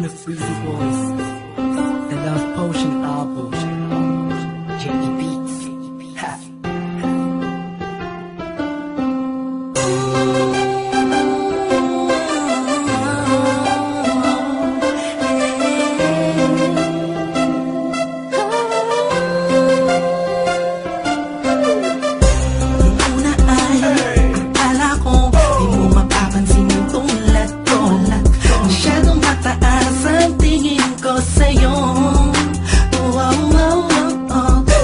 one of Freezy Boys, the Love Potion album, J.E. Beats. Ha. Una ay akala ko di mo mapapansin yung tulad ko. Masyadong mataas ang tingin ko sa'yo.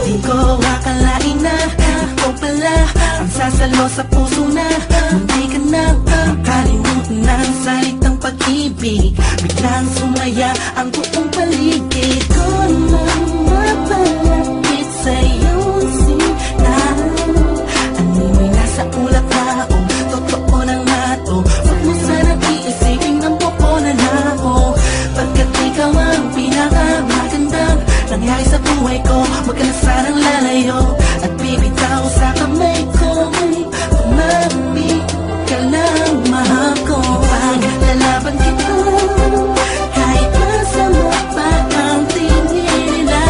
Di ko akalain na ikaw pala ang sasalo sa puso na munti ka na makalimutan ng salitang pag-ibig. Biglang sumaya ang buong paligid ko nang mapalapit sa'yo sinal. Animoy nasa ulat na ako, totoo na nga to. Huwag mo sanang iisipin ng pupunan na ako, pagkat ikaw ang pinakamagandang nangyari sa buhay ko. Huwag ka na sanang lalayo at bibitaw sa kamay ko. Tumamig ka lang, mahal ko. Paglalaban kita kahit masama pa ang tingin nila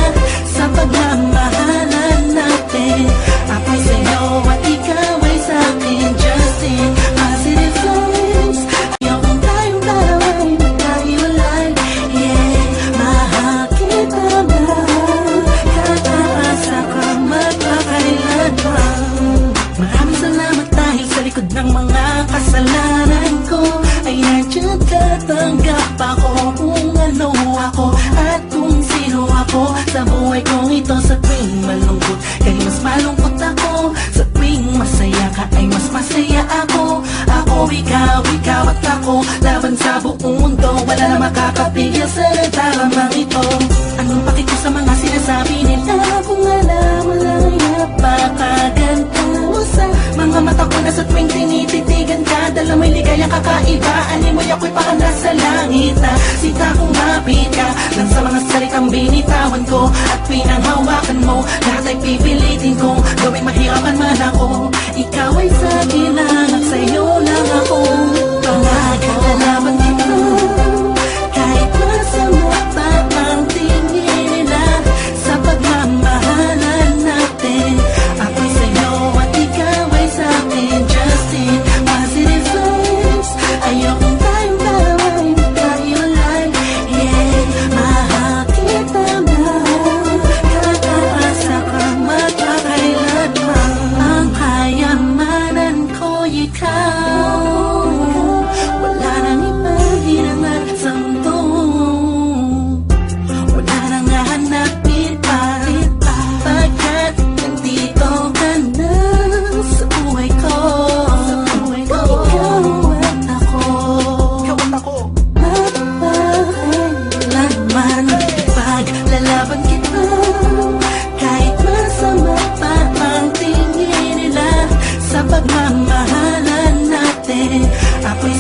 sa pagmamahalan natin. Ako'y sa'yo at ikaw ay sa'kin. Just in positive vibes. Ayaw kong tayong dalawa'y magkahiwalay. Yeah, mahal kita na kataasa ka magpakailan pa. Maraming salamat dahil sa likod ng mga kasalanan ko ay nandiyan tatanggap ako kung ano ako at kung sino ako sa buhay kong ito. Sa tuwing malungkot kay mas malungkot ako, sa tuwing masaya ka ay mas masaya ako. Ako, ikaw at ako, laban sa buong mundo. Wala na makakapigil sa talamang ito. Anong paki ko sa mga sinasabi nila kung alam mo lang ay napakaganda mo sa mga mata ko na sa tuwing tinititigan ka. Dala mo'y ligayang kakaiba, animoy ako'y parang nasa langit na sita kong mapit ka lang sa mga salitang binitawan ko at pinanghawakan mo. Lahat ay pipilitin kong gawing mahirapan man ako. Ikaw ay sa akin lang at sa'yo lang ako. Pangagalaban kita kahit masama pa ang tingin nila sa pagmamahalan natin. Ako'y sa'yo at ikaw ay sa'kin. Just in positive vibes. Ayokong tayong dalawa'y magkahiwalay. Yeah, mahal kita na kataasa ka magpakailan pa. Ang kayamanan ko'y ikaw. Wala nang iba hinangat sa mundo. Wala nang hahanapin pa, pagkat nandito ka na sa buhay ko. Ikaw at ako, mapakailanman. Paglalaban kita kahit masama pa ang tingin nila sa pagmamahalan natin. Ako'y